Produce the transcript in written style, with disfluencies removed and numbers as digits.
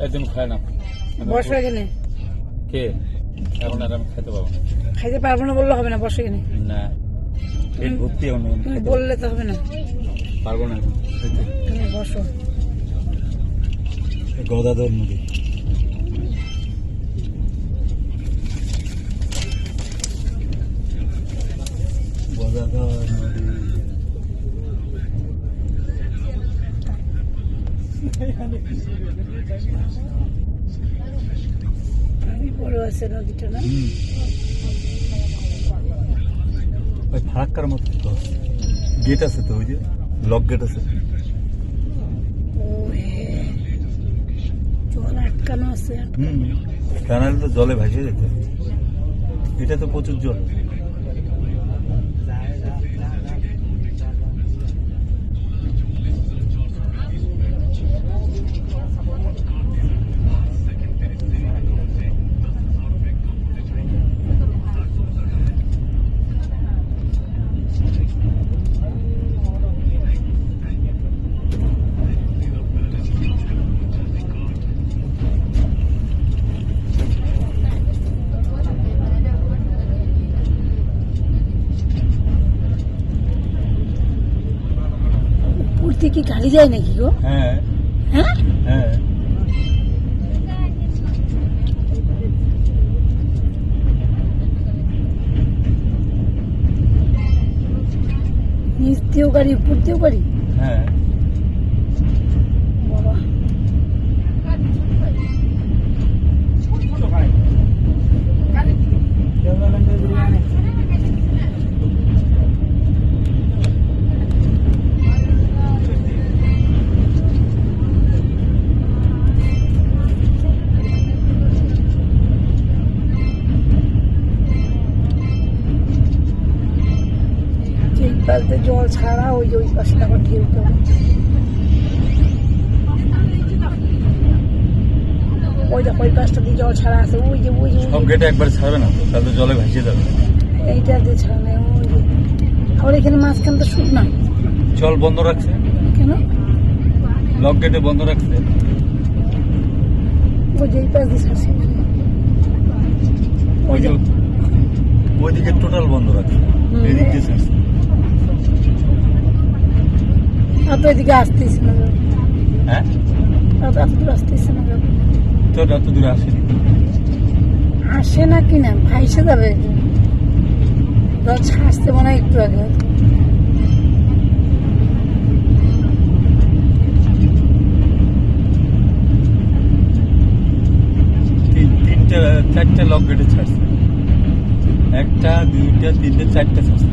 একদম খায় না। বসো এখানে। কে এখন আর আমি খেতে পারবো না। খাইতে পারবো না বললে হবে না, বসো এখানে। না পেট ভর্তি এখন তুমি বললে তো হবে না, পারবো না এখন খেতে। তুমি বসো। গদাধর নদী গদাধর নদী আমি বড় আছে নদীটা না, ওই ফারাক্কার মতো তো গেট আছে, তো ওই যে লক গেট আছে। ও হে, জল আটকানো আছে। তা নাহলে তো জলে ভাসে যেত। এটা তো প্রচুর জল। উঠতে কি গাড়ি যায় নাকি গো? হ্যাঁ হ্যাঁ, হ্যাঁ নিচ দিয়েও গাড়ি, উপর দিয়েও গাড়ি। হ্যাঁ বাবা, এই পাশে জল ছাড়া ওই যে ওই পাশে আবার ঢেউ কেমন। ওই দেখো ওই পাশটা দিয়ে জল ছাড়া আছে, ওই যে ওই যে সব গেটে একবার ছাড়বে না তো, তাহলে জলে ভাসে যাবে। এইটা দিয়ে ছাড়া নেই, ওই যে আবার এখানে মাঝখান তো শুক না জল বন্ধ রাখছে, কেন? লক গেটে বন্ধ রাখছে। ওই যে এই পাশ দিয়ে ছাড়ছে, ওই যে ওইদিকে টোটাল বন্ধ রাখছে, এদিক দিয়ে ছাড়ছে। এত এদিকে আসতেছে না, হ্যাঁ এত দূর আসতেছে না, তো এত দূরে আসেনি। আসে না কিনা ভাইসে যাবে। জল ছাড়ছে মনে হয় একটু আগে। তিনটা চারটা লক গেটে ছাড়ছে, একটা দুইটা তিনটা চারটা ছাড়ছে।